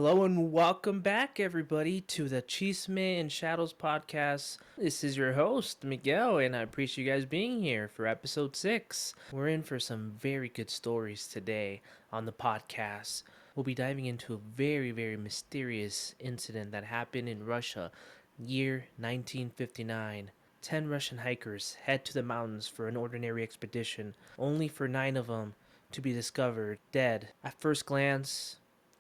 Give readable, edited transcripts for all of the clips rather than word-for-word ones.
Hello and welcome back, everybody, to the Chisme and Shadows podcast. This is your host, Miguel, and I appreciate you guys being here for episode 6. We're in for some very good stories today on the podcast. We'll be diving into a very, very mysterious incident that happened in Russia, year 1959. 10 Russian hikers head to the mountains for an ordinary expedition, only for 9 of them to be discovered dead. At first glance,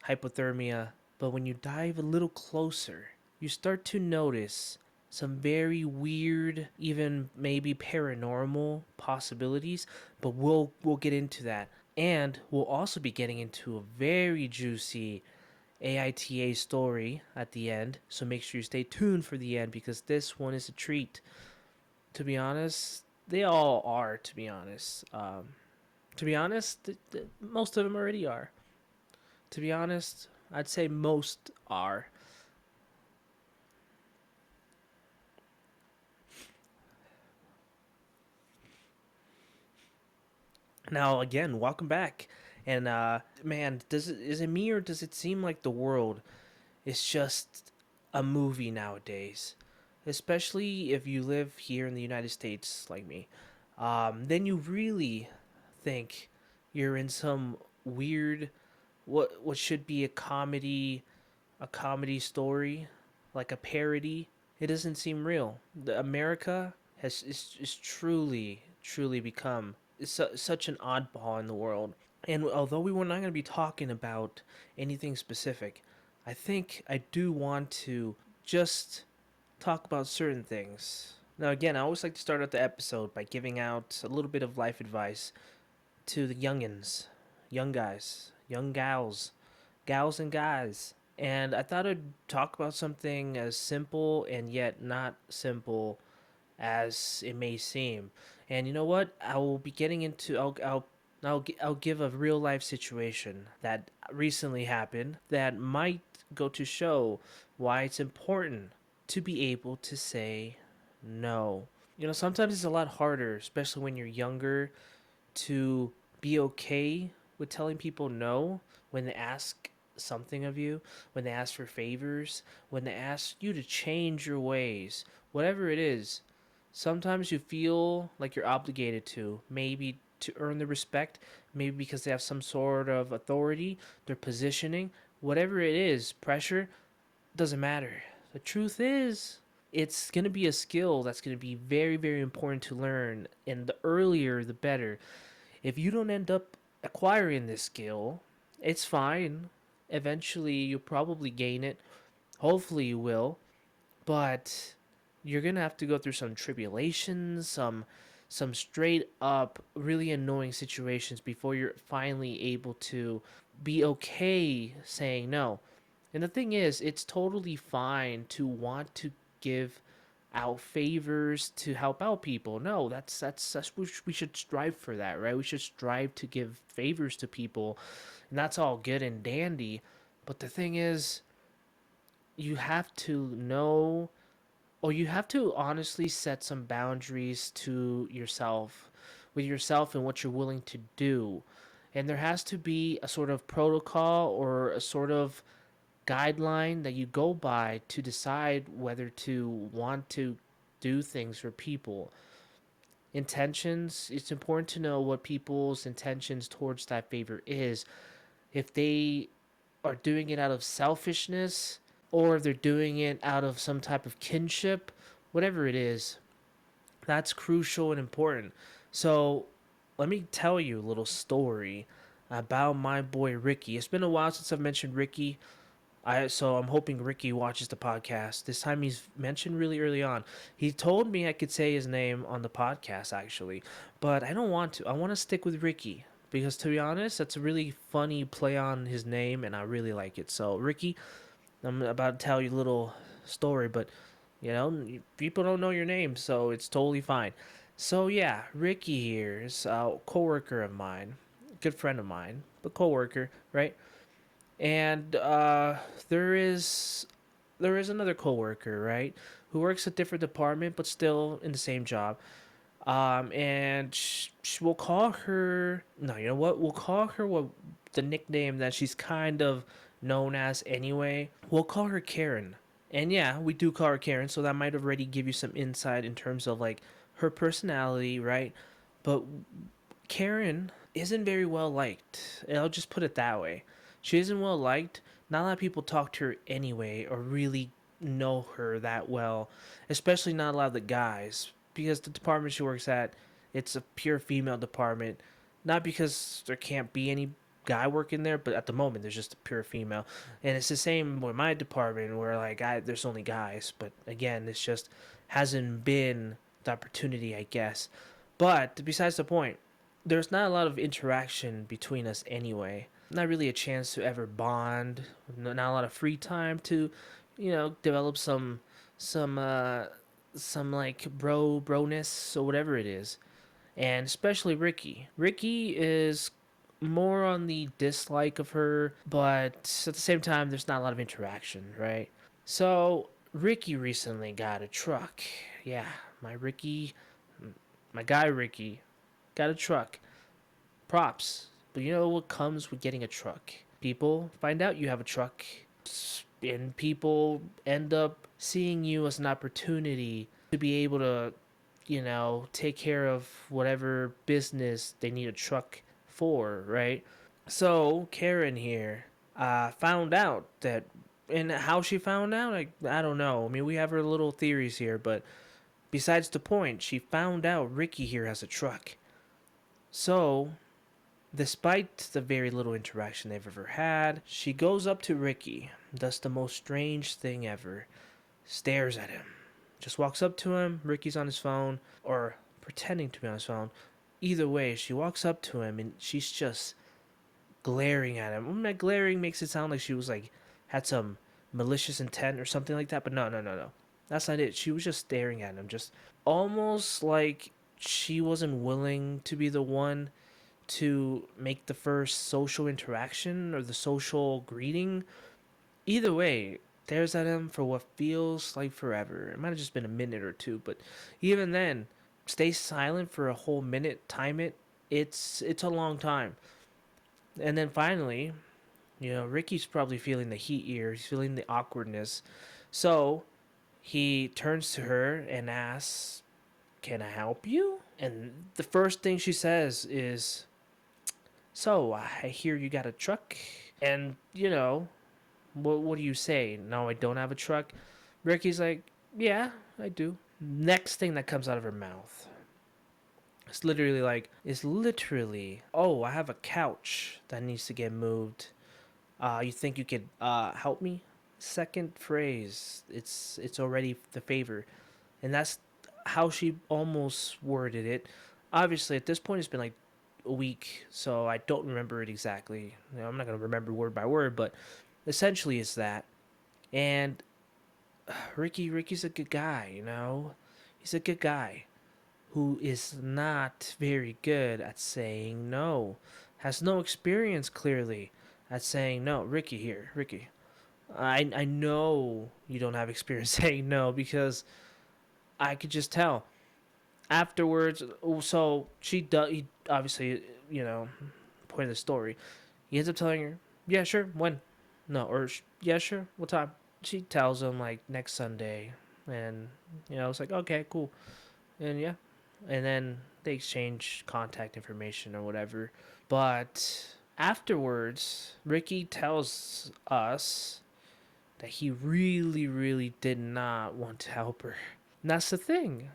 hypothermia, but when you dive a little closer, you start to notice some very weird, even maybe paranormal possibilities, but we'll get into that. And we'll also be getting into a very juicy AITA story at the end, so make sure you stay tuned for the end because this one is a treat. To be honest, they all are, to be honest. Most of them already are. To be honest, I'd say most are. Now, again, welcome back. And man, is it me or does it seem like the world is just a movie nowadays? Especially if you live here in the United States like me. Then you really think you're in some weird what should be a comedy story, like a parody. It doesn't seem real. America is truly become such an oddball in the world. And although we were not going to be talking about anything specific, I think I do want to just talk about certain things. Now, again, I always like to start out the episode by giving out a little bit of life advice to the youngins, young guys, young gals and guys. And I thought I'd talk about something as simple and yet not simple as it may seem. And you know what? I will be getting into. I'll give a real life situation that recently happened that might go to show why it's important to be able to say no. You know, sometimes it's a lot harder, especially when you're younger, to be okay with telling people no when they ask something of you, when they ask for favors, when they ask you to change your ways, whatever it is. Sometimes you feel like you're obligated to, maybe to earn the respect, maybe because they have some sort of authority, their positioning, whatever it is, pressure, doesn't matter. The truth is, it's going to be a skill that's going to be very, very important to learn, and the earlier, the better. If you don't end up acquiring this skill, it's fine. Eventually, you'll probably gain it. Hopefully, you will. But you're gonna have to go through some tribulations, some straight up really annoying situations before you're finally able to be okay saying no. And the thing is, it's totally fine to want to give out favors to help out people. No, that's we should strive for that, right? We should strive to give favors to people, and that's all good and dandy. But the thing is, you have to know, or you have to honestly set some boundaries to yourself, with yourself and what you're willing to do. And there has to be a sort of protocol or a sort of guideline that you go by to decide whether to want to do things for people. Intentions, it's important to know what people's intentions towards that favor is. If they are doing it out of selfishness or if they're doing it out of some type of kinship, whatever it is, that's crucial and important. So, let me tell you a little story about my boy Ricky. It's been a while since I've mentioned Ricky. I'm hoping Ricky watches the podcast. This time he's mentioned really early on. He told me I could say his name on the podcast actually, but I don't want to. I want to stick with Ricky because to be honest, that's a really funny play on his name and I really like it. So Ricky, I'm about to tell you a little story, but you know, people don't know your name, so it's totally fine. So yeah, Ricky here is a coworker of mine, good friend of mine, but coworker, right? And there is another coworker, right, who works a different department but still in the same job. And we'll call her. No, you know what? We'll call her what the nickname that she's kind of known as anyway. We'll call her Karen. And yeah, we do call her Karen, so that might already give you some insight in terms of like her personality, right? But Karen isn't very well liked. I'll just put it that way. She isn't well liked. Not a lot of people talk to her anyway or really know her that well, especially not a lot of the guys, because the department she works at, it's a pure female department. Not because there can't be any guy working there, but at the moment there's just a pure female. And it's the same with my department where like there's only guys, but again, it's just hasn't been the opportunity, I guess. But besides the point, there's not a lot of interaction between us anyway. Not really a chance to ever bond. Not a lot of free time to, develop some some like broness or whatever it is. And especially Ricky. Ricky is more on the dislike of her, but at the same time, there's not a lot of interaction, right? So Ricky recently got a truck. Yeah, my Ricky, my guy Ricky, got a truck. Props. But you know what comes with getting a truck? People find out you have a truck, and people end up seeing you as an opportunity to be able to, take care of whatever business they need a truck for, right? So, Karen here found out that, and how she found out, I don't know. I mean, we have our little theories here, but besides the point, she found out Ricky here has a truck. So, despite the very little interaction they've ever had, she goes up to Ricky, does the most strange thing ever, stares at him, just walks up to him. Ricky's on his phone, or pretending to be on his phone. Either way, she walks up to him and she's just glaring at him. That glaring makes it sound like she was like, had some malicious intent or something like that, but no, no, no, no. That's not it. She was just staring at him, just almost like she wasn't willing to be the one to make the first social interaction or the social greeting. Either way, stares at him for what feels like forever. It might have just been a minute or two, but even then, stay silent for a whole minute, time it. It's a long time. And then finally, Ricky's probably feeling the heat here. He's feeling the awkwardness. So he turns to her and asks, "Can I help you?" And the first thing she says is, "So, I hear you got a truck?" And, what do you say? "No, I don't have a truck." Ricky's like, "Yeah, I do." Next thing that comes out of her mouth, it's literally, "Oh, I have a couch that needs to get moved. You think you could help me?" Second phrase, it's already the favor. And that's how she almost worded it. Obviously, at this point, it's been like a week, so I don't remember it exactly. I'm not going to remember word by word, but essentially it's that. And Ricky's a good guy, He's a good guy who is not very good at saying no. Has no experience, clearly, at saying no. Ricky. I know you don't have experience saying no because I could just tell. Afterwards, so she does. He obviously, point of the story. He ends up telling her, "Yeah, sure. When? No, or yeah, sure. What time?" She tells him like next Sunday, and it's like okay, cool, and yeah, and then they exchange contact information or whatever. But afterwards, Ricky tells us that he really, really did not want to help her. And that's the thing.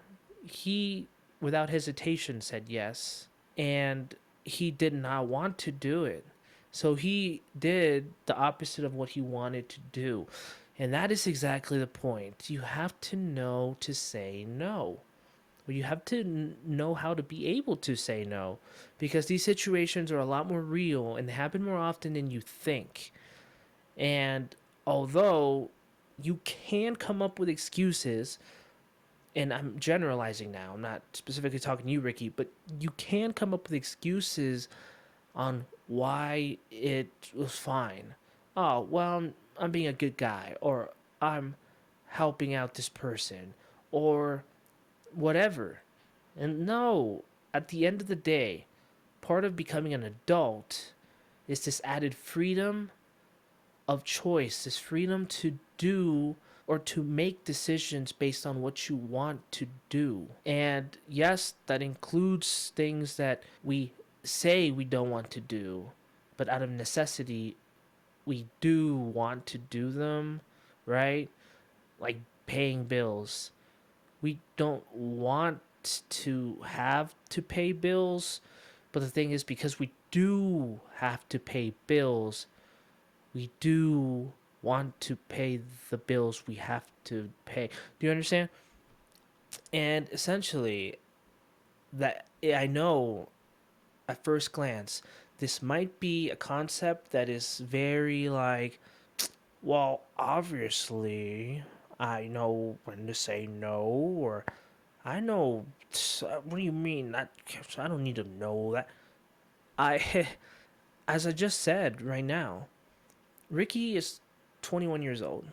He, without hesitation, said yes, and he did not want to do it. So he did the opposite of what he wanted to do. And that is exactly the point. You have to know to say no. Or you have to know how to be able to say no. Because these situations are a lot more real and they happen more often than you think. And although you can come up with excuses, and I'm generalizing now, I'm not specifically talking to you, Ricky, but you can come up with excuses on why it was fine. Oh, well, I'm being a good guy, or I'm helping out this person, or whatever. And no, at the end of the day, part of becoming an adult is this added freedom of choice, this freedom to do or to make decisions based on what you want to do. And yes, that includes things that we say we don't want to do, but out of necessity, we do want to do them, right? Like paying bills. We don't want to have to pay bills, but the thing is, because we do have to pay bills, we do want to pay the bills we have to pay. Do you understand? And essentially, that I know at first glance, this might be a concept that is very like, well, obviously, I know when to say no, or I know. What do you mean? I don't need to know that. I, as I just said right now, Ricky is 21 years old.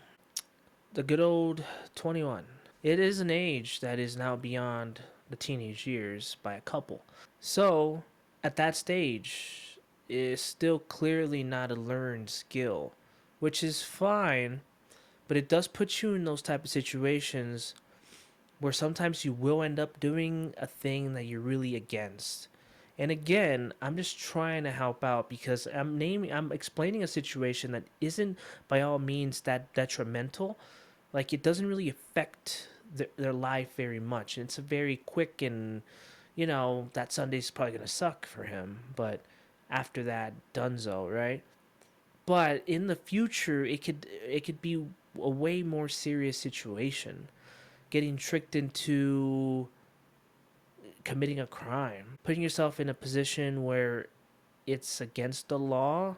The good old 21. It is an age that is now beyond the teenage years by a couple. So, at that stage, is still clearly not a learned skill, which is fine, but it does put you in those type of situations where sometimes you will end up doing a thing that you're really against. And again, I'm just trying to help out because I'm explaining a situation that isn't by all means that detrimental. Like it doesn't really affect their life very much. And it's a very quick and that Sunday's probably gonna suck for him, but after that, dunzo, right? But in the future, it could be a way more serious situation, getting tricked into committing a crime, putting yourself in a position where it's against the law.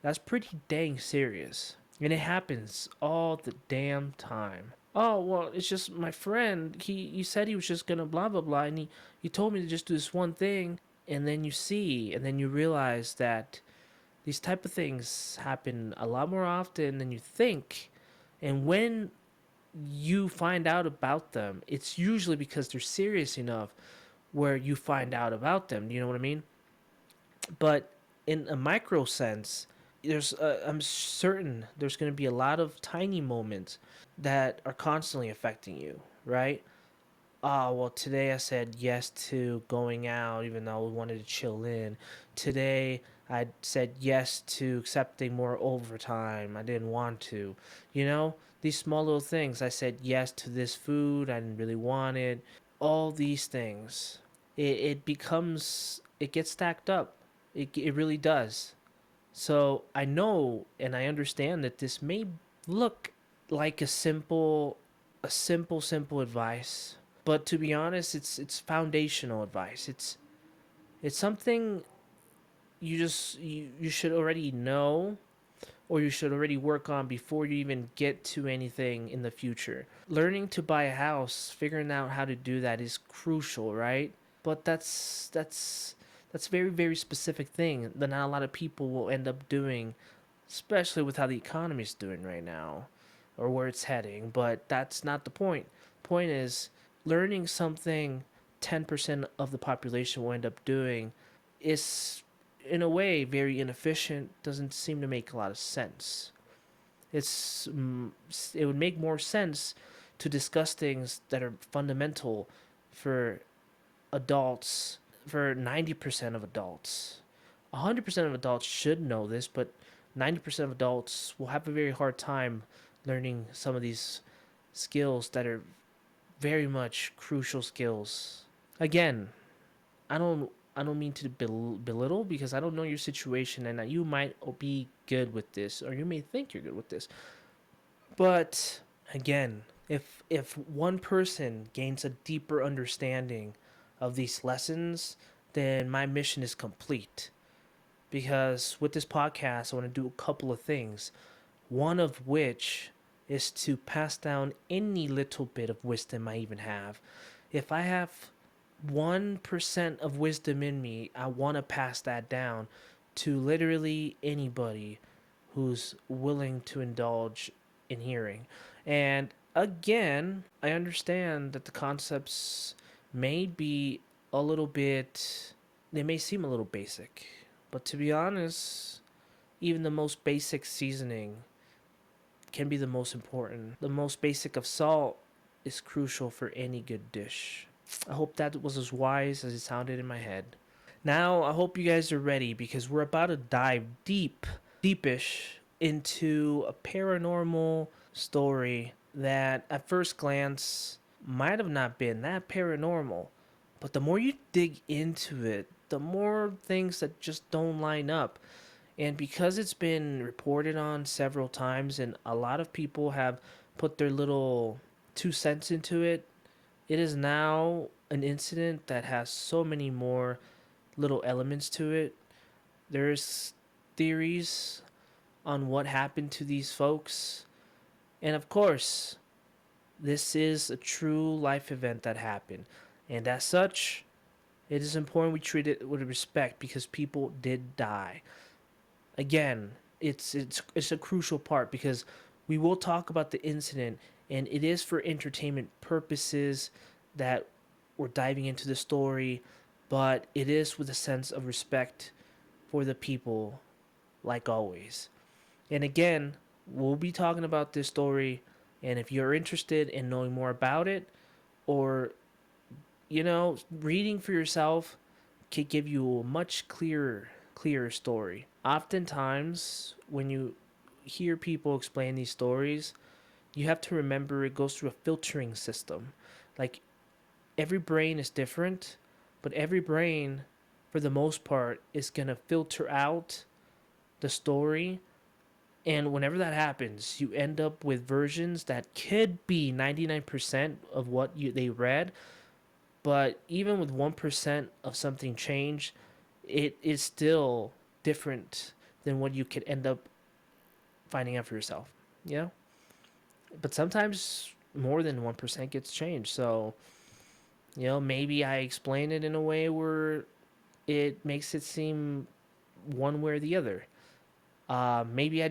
That's pretty dang serious. And it happens all the damn time. Oh, well, it's just my friend. He said he was just gonna blah blah blah, and he told me to just do this one thing, and then you realize that these type of things happen a lot more often than you think. And when you find out about them, it's usually because they're serious enough where you find out about them. Do you know what I mean? But in a micro sense, I'm certain there's going to be a lot of tiny moments that are constantly affecting you, right? Oh, well, today I said yes to going out even though I wanted to chill in. Today I said yes to accepting more overtime. I didn't want to. You know, these small little things. I said yes to this food I didn't really want it. All these things. It gets stacked up. It really does. So I know and I understand that this may look like simple advice, but to be honest, it's foundational advice. It's something you should already know or you should already work on before you even get to anything in the future. Learning to buy a house, figuring out how to do that is crucial, right? But that's a very very specific thing that not a lot of people will end up doing, especially with how the economy is doing right now or where it's heading. But that's not the point. Point is learning something 10% of the population will end up doing is in a way very inefficient, doesn't seem to make a lot of sense. It would make more sense to discuss things that are fundamental for adults, for 90% of adults. 100% of adults should know this, but 90% of adults will have a very hard time learning some of these skills that are very much crucial skills. Again, I don't mean to belittle because I don't know your situation and you might be good with this or you may think you're good with this. But again, if one person gains a deeper understanding of these lessons, then my mission is complete. Because with this podcast, I want to do a couple of things. One of which is to pass down any little bit of wisdom I even have. If I have 1% of wisdom in me, I want to pass that down to literally anybody who's willing to indulge in hearing. And again, I understand that the concepts may be a little bit, they may seem a little basic, but to be honest, even the most basic seasoning can be the most important. The most basic of salt is crucial for any good dish. I hope that was as wise as it sounded in my head. Now, I hope you guys are ready because we're about to dive deepish into a paranormal story that at first glance might have not been that paranormal. But the more you dig into it, the more things that just don't line up. And because it's been reported on several times and a lot of people have put their little 2 cents into it, it is now an incident that has so many more little elements to it. There's theories on what happened to these folks. And of course, this is a true life event that happened. And as such, it is important we treat it with respect because people did die. Again, it's a crucial part because we will talk about the incident and it is for entertainment purposes that we're diving into the story, but it is with a sense of respect for the people like always. And again, we'll be talking about this story and if you're interested in knowing more about it or reading for yourself could give you a much clearer story. Oftentimes, when you hear people explain these stories, you have to remember it goes through a filtering system. Like every brain is different, but every brain, for the most part, is going to filter out the story. And whenever that happens, you end up with versions that could be 99% of what they read, but even with 1% of something change, it is still different than what you could end up finding out for yourself. You know? But sometimes more than 1% gets changed. So, maybe I explain it in a way where it makes it seem one way or the other. Maybe you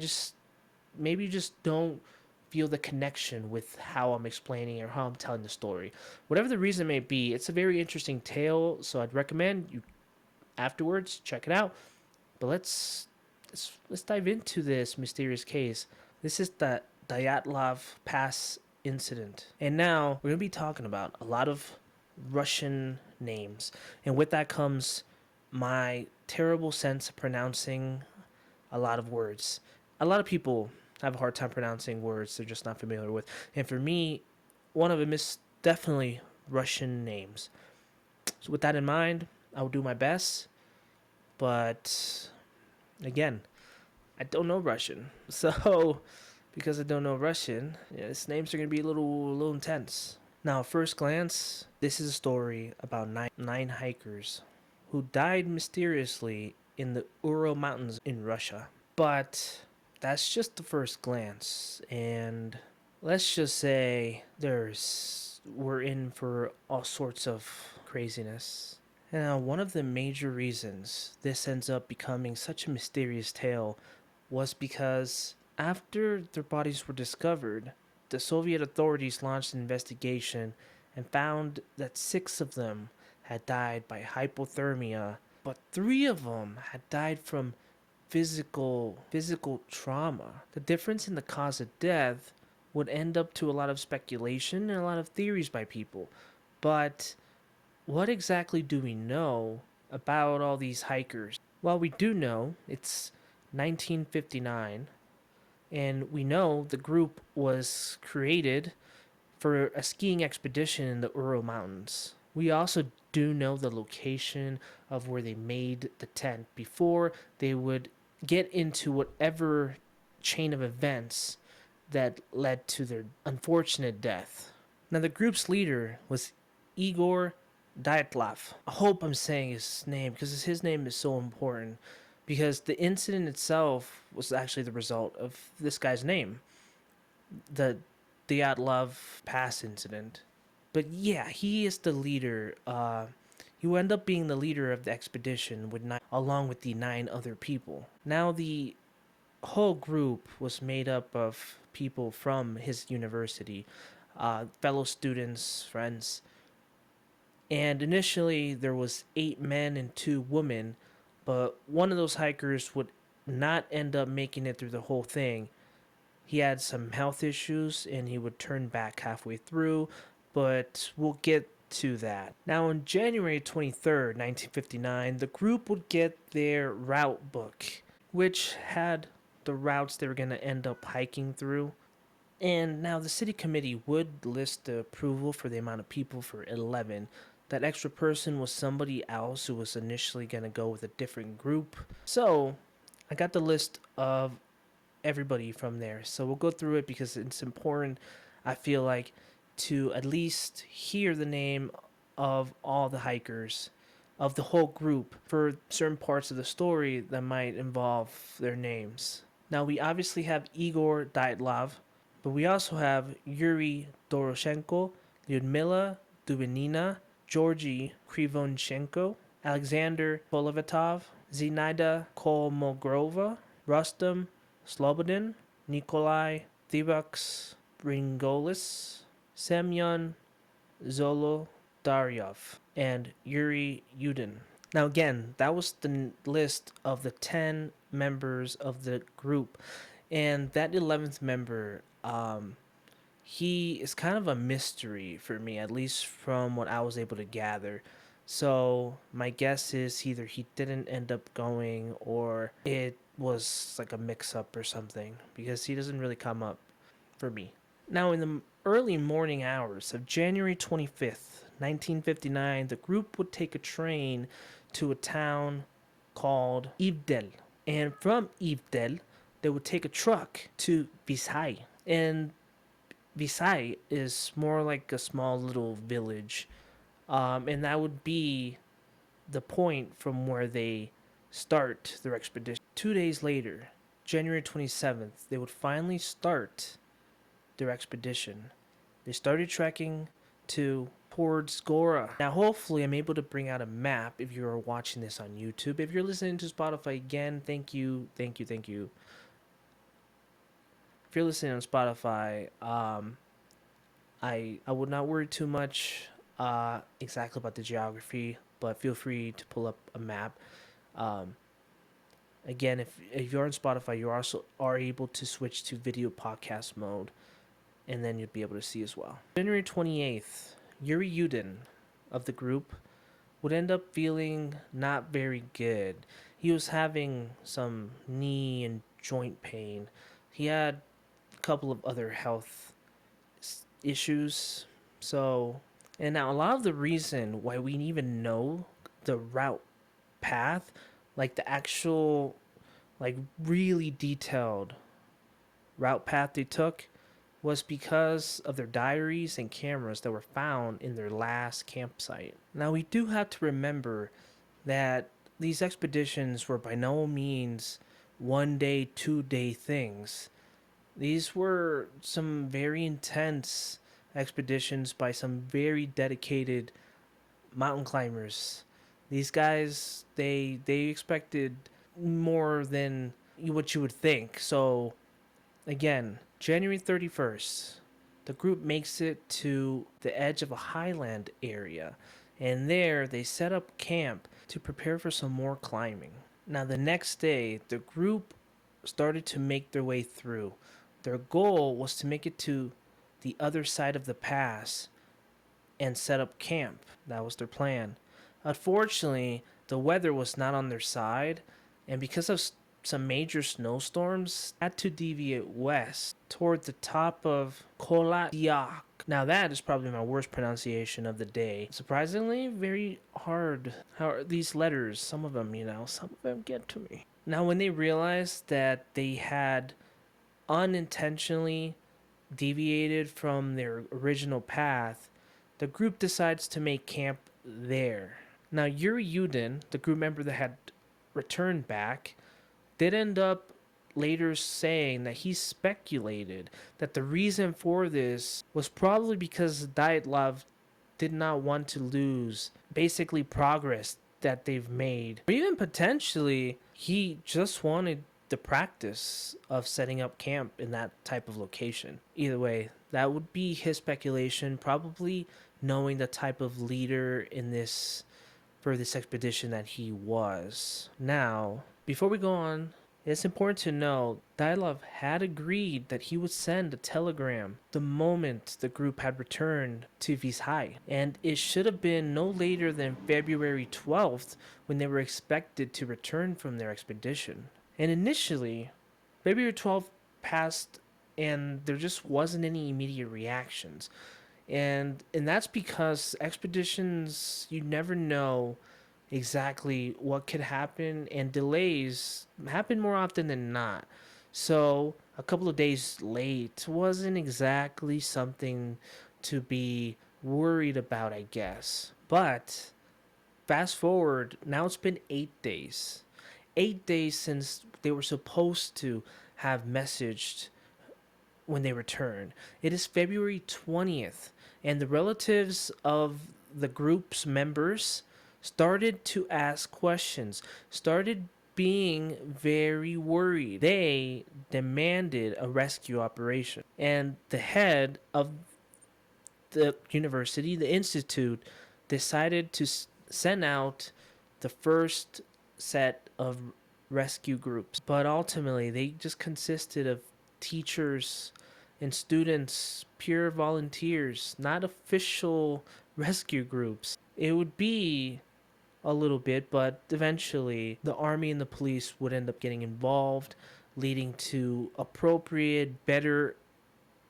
just don't feel the connection with how I'm explaining or how I'm telling the story. Whatever the reason may be, it's a very interesting tale, so I'd recommend you afterwards check it out. But let's dive into this mysterious case. This is the Dyatlov Pass Incident. And now we're going to be talking about a lot of Russian names. And with that comes my terrible sense of pronouncing a lot of words. A lot of people have a hard time pronouncing words they're just not familiar with. And for me, one of them is definitely Russian names. So with that in mind, I will do my best. But again, I don't know Russian. So because I don't know Russian, these names are going to be a little intense. Now, at first glance, this is a story about nine hikers who died mysteriously in the Ural Mountains in Russia. But that's just the first glance, and let's just say we're in for all sorts of craziness. Now, one of the major reasons this ends up becoming such a mysterious tale was because after their bodies were discovered, the Soviet authorities launched an investigation and found that 6 of them had died by hypothermia, but 3 of them had died from physical trauma. The difference in the cause of death would end up to a lot of speculation and a lot of theories by people. But what exactly do we know about all these hikers? Well, we do know it's 1959, and we know the group was created for a skiing expedition in the Ural Mountains. We also do know the location of where they made the tent before they would get into whatever chain of events that led to their unfortunate death. Now, the group's leader was Igor Dyatlov. I hope I'm saying his name because his name is so important because the incident itself was actually the result of this guy's name, the Dyatlov Pass Incident. But yeah, he is the leader. He will end up being the leader of the expedition along with the 9 other people. Now, the whole group was made up of people from his university, fellow students, friends. And initially, there was 8 men and 2 women, but one of those hikers would not end up making it through the whole thing. He had some health issues and he would turn back halfway through, but we'll get to that. Now, on January 23rd, 1959, the group would get their route book, which had the routes they were going to end up hiking through. And now the city committee would list the approval for the amount of people for 11. That extra person was somebody else who was initially going to go with a different group. So I got the list of everybody from there. So we'll go through it because it's important, I feel like, to at least hear the name of all the hikers, of the whole group, for certain parts of the story that might involve their names. Now, we obviously have Igor Dyatlov, but we also have Yuri Doroshenko, Lyudmila Dubinina, Georgy Krivonchenko, Alexander Polovetov, Zinaida Kolmogrova, Rustam Slobodin, Nikolai Thibaks Bringolis, Semyon Zolodaryov, and Yuri Yudin. Now, again, that was the list of the 10 members of the group. And that 11th member, he is kind of a mystery for me, at least from what I was able to gather. So my guess is either he didn't end up going or it was like a mix up or something because he doesn't really come up for me. Now, in the early morning hours of January 25th, 1959, the group would take a train to a town called Ivdel. And from Ivdel, they would take a truck to Visay. And Visay is more like a small little village. And that would be the point from where they start their expedition. 2 days later, January 27th, they would finally start their expedition. They started trekking towards Gora. Now, hopefully, I'm able to bring out a map if you're watching this on YouTube. If you're listening to Spotify, again, thank you. If you're listening on Spotify, I would not worry too much exactly about the geography, but feel free to pull up a map. Um, Again, if you're on Spotify, you also are able to switch to video podcast mode, and then you'd be able to see as well. January 28th, Yuri Yudin of the group would end up feeling not very good. He was having some knee and joint pain. He had a couple of other health issues. So, and now a lot of the reason why we even know the route path, like the actual, like really detailed route path they took, was because of their diaries and cameras that were found in their last campsite. Now, we do have to remember that these expeditions were by no means 1 day, 2 day things. These were some very intense expeditions by some very dedicated mountain climbers. These guys, they expected more than what you would think. So, again, January 31st, the group makes it to the edge of a highland area, and there they set up camp to prepare for some more climbing. Now, the next day, the group started to make their way through. Their goal was to make it to the other side of the pass and set up camp. That was their plan. Unfortunately, the weather was not on their side, and because of some major snowstorms, had to deviate west toward the top of Koladiak. Now that is probably my worst pronunciation of the day. Surprisingly, very hard. How are these letters? Some of them, some of them get to me. Now, when they realized that they had unintentionally deviated from their original path, the group decides to make camp there. Now, Yuri Yudin, the group member that had returned back, did end up later saying that he speculated that the reason for this was probably because Dyatlov did not want to lose basically progress that they've made. Or even potentially, he just wanted the practice of setting up camp in that type of location. Either way, that would be his speculation, probably knowing the type of leader in this for this expedition that he was. Now, before we go on It's important to know Dyatlov had agreed that he would send a telegram the moment the group had returned to Vizhai, and it should have been no later than February 12th when they were expected to return from their expedition. And initially, February 12th passed and there just wasn't any immediate reactions. And that's because expeditions, you never know exactly what could happen, and delays happen more often than not. So a couple of days late wasn't exactly something to be worried about, I guess. But fast forward, now it's been 8 days. 8 days since they were supposed to have messaged when they return. It is February 20th, and the relatives of the group's members started to ask questions, started being very worried. They demanded a rescue operation. And the head of the university, the institute, decided to send out the first set of rescue groups. But ultimately, they just consisted of teachers and students, pure volunteers, not official rescue groups. It would be a little bit, but eventually the army and the police would end up getting involved, leading to appropriate, better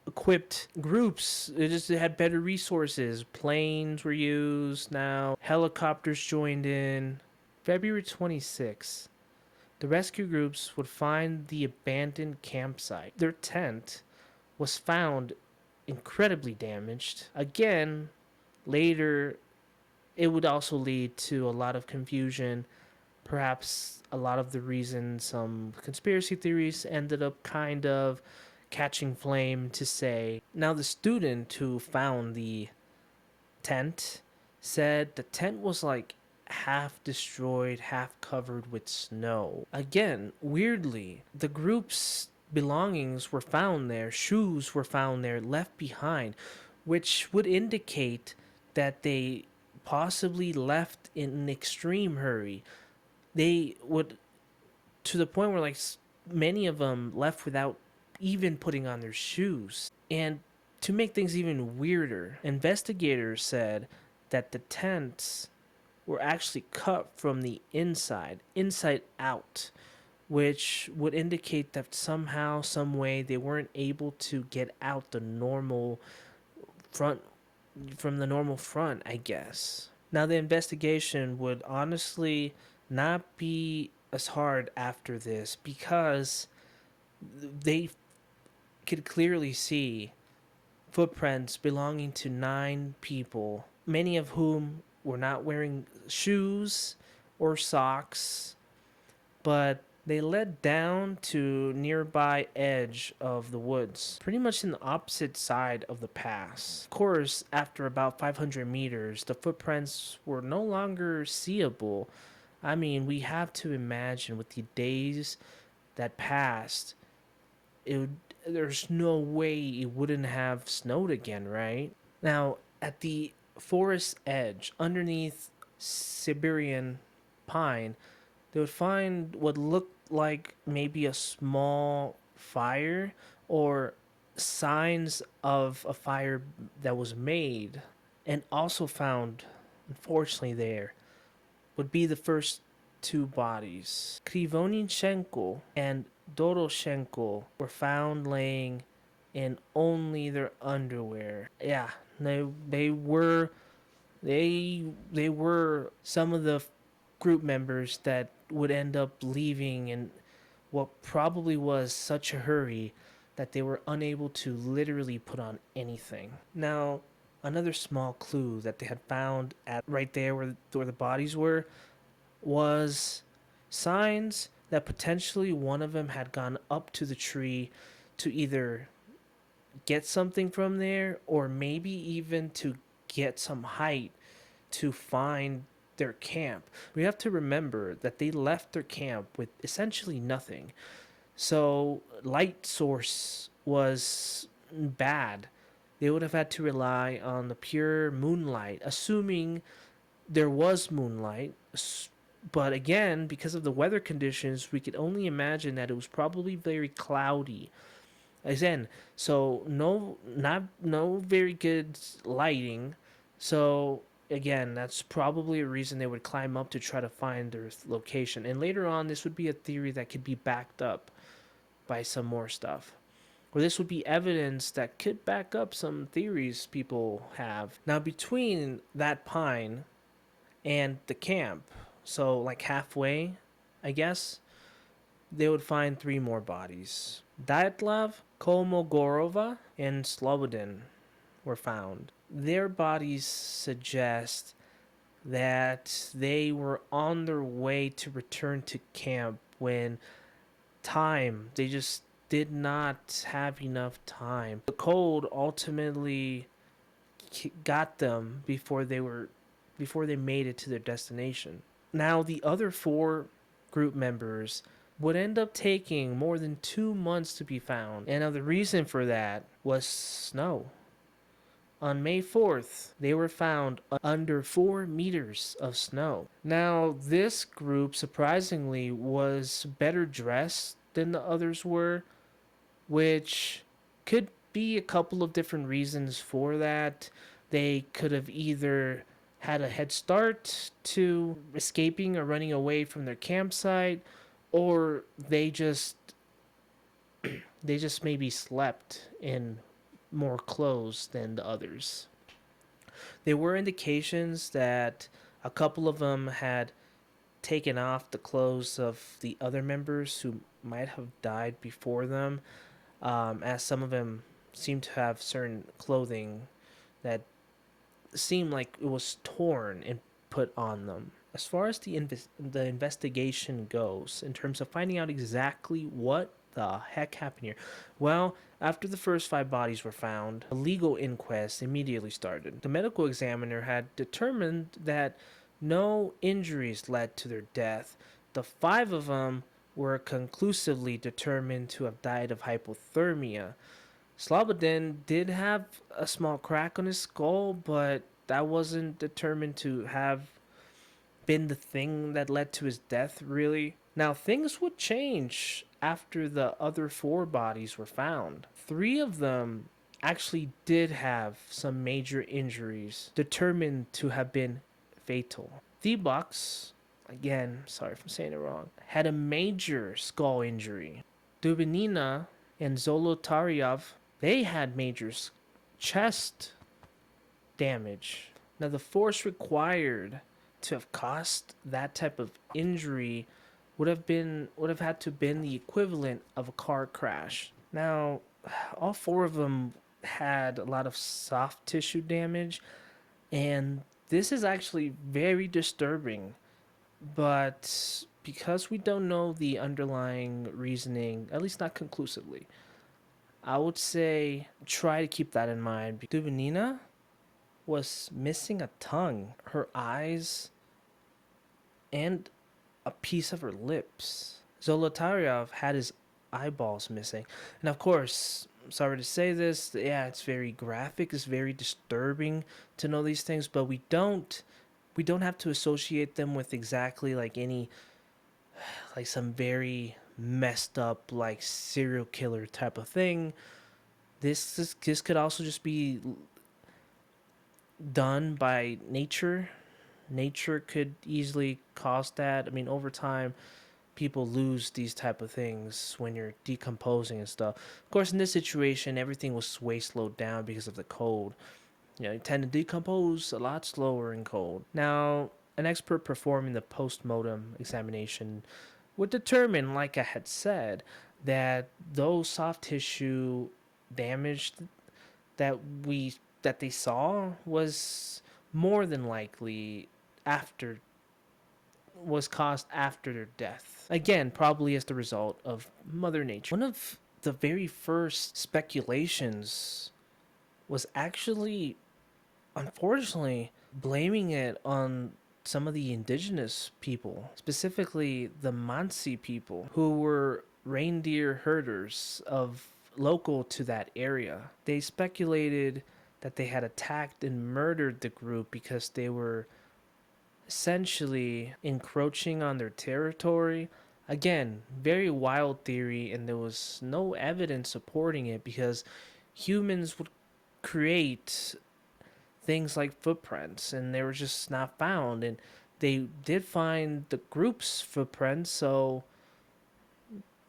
equipped groups. It had better resources. Planes were used now, helicopters joined in. February 26th, the rescue groups would find the abandoned campsite. Their tent was found incredibly damaged. Again, later, it would also lead to a lot of confusion. Perhaps a lot of the reasons some conspiracy theories ended up kind of catching flame to say. Now, the student who found the tent said the tent was like half destroyed, half covered with snow. Again, weirdly, the group's belongings were found there, shoes were found there, left behind, which would indicate that they possibly left in an extreme hurry. They would, to the point where, like, many of them left without even putting on their shoes. And to make things even weirder, investigators said that the tents were actually cut from the inside out, which would indicate that somehow, some way, they weren't able to get out the normal front from the normal front, I guess. Now, the investigation would honestly not be as hard after this because they could clearly see footprints belonging to 9 people, many of whom were not wearing shoes or socks, but they led down to nearby edge of the woods, pretty much in the opposite side of the pass. Of course, after about 500 meters, the footprints were no longer seeable. I mean, we have to imagine with the days that passed, there's no way it wouldn't have snowed again, right? Now, at the forest edge, underneath Siberian pine, they would find what looked like maybe a small fire or signs of a fire that was made, and also found, unfortunately, there would be the first 2 bodies. Krivonichenko and Doroshenko were found laying in only their underwear. Yeah, they were some of the group members that would end up leaving in what probably was such a hurry that they were unable to literally put on anything. Now, another small clue that they had found at right there where the bodies were was signs that potentially one of them had gone up to the tree to either get something from there or maybe even to get some height to find their camp. We have to remember that they left their camp with essentially nothing. So, light source was bad. They would have had to rely on the pure moonlight, assuming there was moonlight, But again, because of the weather conditions, we could only imagine that it was probably very cloudy. Again, so no very good lighting. So again, that's probably a reason they would climb up to try to find their location. And later on, this would be a theory that could be backed up by some more stuff. Or this would be evidence that could back up some theories people have. Now, between that pine and the camp, so like halfway, I guess, they would find three more bodies. Dyatlov, Kolmogorova, and Slobodin were found. Their bodies suggest that they were on their way to return to camp when they just did not have enough time. The cold ultimately got them before they made it to their destination. Now the other four group members would end up taking more than 2 months to be found. And now the reason for that was snow. On May 4th, they were found under 4 meters of snow. Now, this group surprisingly was better dressed than the others were, which could be a couple of different reasons for that. They could have either had a head start to escaping or running away from their campsite, or they just maybe slept in more clothes than the others. There were indications that a couple of them had taken off the clothes of the other members who might have died before them, as some of them seemed to have certain clothing that seemed like it was torn and put on them. As far as the investigation goes, in terms of finding out exactly what the heck happened here, well, after the first 5 bodies were found, a legal inquest immediately started. The medical examiner had determined that no injuries led to their death. The 5 of them were conclusively determined to have died of hypothermia. Slobodin did have a small crack on his skull, but that wasn't determined to have been the thing that led to his death, really. Now, things would change after the other 4 bodies were found. 3 of them actually did have some major injuries determined to have been fatal. Thebox, again, sorry if I'm saying it wrong, had a major skull injury. Dubinina and Zolotaryov, they had major chest damage. Now, the force required to have caused that type of injury would have had to been the equivalent of a car crash. Now, all 4 of them had a lot of soft tissue damage, and this is actually very disturbing. But because we don't know the underlying reasoning, at least not conclusively, I would say try to keep that in mind. Dubinina was missing a tongue, her eyes, and a piece of her lips. Zolotaryov had his eyeballs missing. And of course, sorry to say this, yeah, it's very graphic, it's very disturbing to know these things, but we don't have to associate them with exactly like some very messed up like serial killer type of thing. This could also just be done by nature. Nature could easily cause that. I mean, over time, people lose these type of things when you're decomposing and stuff. Of course, in this situation, everything was way slowed down because of the cold. You tend to decompose a lot slower in cold. Now, an expert performing the post-mortem examination would determine, like I had said, that those soft tissue damage that they saw was more than likely was caused after their death. Again, probably as the result of Mother Nature. One of the very first speculations was actually, unfortunately, blaming it on some of the indigenous people, specifically the Mansi people, who were reindeer herders local to that area. They speculated that they had attacked and murdered the group because they were essentially encroaching on their territory. Again, very wild theory, and there was no evidence supporting it because humans would create things like footprints and they were just not found. And they did find the group's footprints, so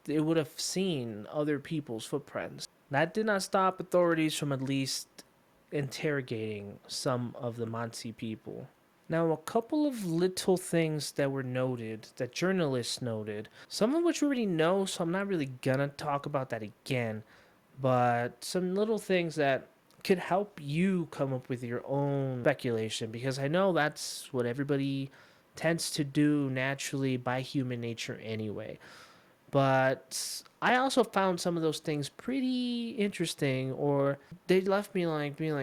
they would have seen other people's footprints. That did not stop authorities from at least interrogating some of the Mansi people. Now, a couple of little things that were noted, that journalists noted, some of which we already know, so I'm not really gonna talk about that again, but some little things that could help you come up with your own speculation, because I know that's what everybody tends to do naturally by human nature anyway. But I also found some of those things pretty interesting, or they left me like being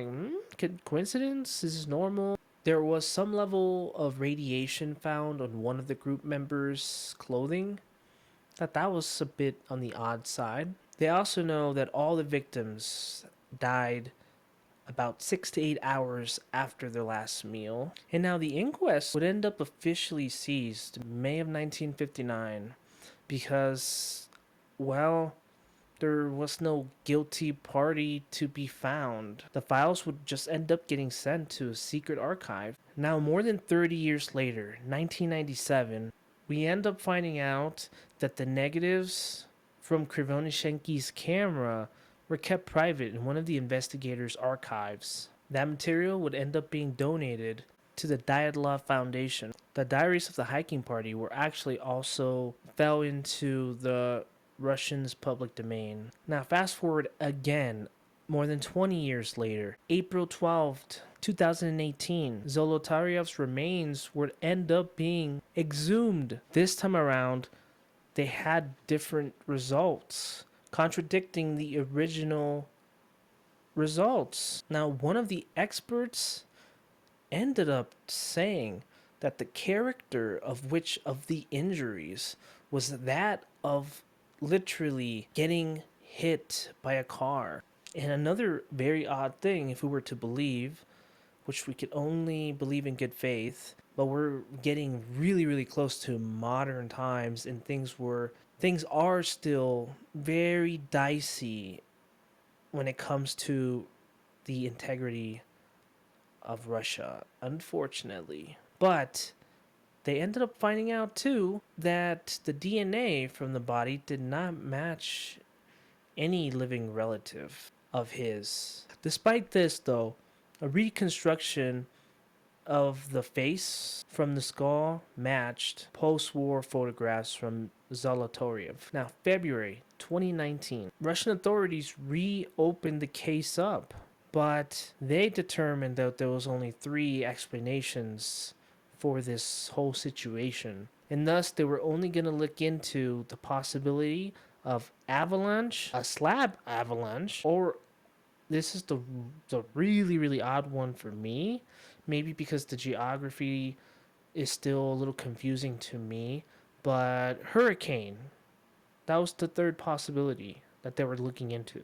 like, coincidence? Is this normal? There was some level of radiation found on one of the group members' clothing. That was a bit on the odd side. They also know that all the victims died about 6 to 8 hours after their last meal. And now the inquest would end up officially ceased May of 1959 because, well, there was no guilty party to be found. The files would just end up getting sent to a secret archive. Now, more than 30 years later, 1997, we end up finding out that the negatives from Krivonishenki's camera were kept private in one of the investigators' archives. That material would end up being donated to the Dyatlov Foundation. The diaries of the hiking party were actually also fell into the Russians' public domain. Now, fast forward again, more than 20 years later, April 12th, 2018, Zolotaryov's remains would end up being exhumed. This time around, they had different results, contradicting the original results. Now, one of the experts ended up saying that the character of which of the injuries was that of literally getting hit by a car. And another very odd thing, if we were to believe, which we could only believe in good faith, but we're getting really, really close to modern times, and things are still very dicey when it comes to the integrity of Russia, unfortunately. But they ended up finding out too that the DNA from the body did not match any living relative of his. Despite this, though, a reconstruction of the face from the skull matched post-war photographs from Zolotaryov. Now, February 2019, Russian authorities reopened the case up, but they determined that there was only three explanations for this whole situation. And thus, they were only going to look into the possibility of avalanche, a slab avalanche, or this is the really, really odd one for me. Maybe because the geography is still a little confusing to me. But hurricane, that was the third possibility that they were looking into.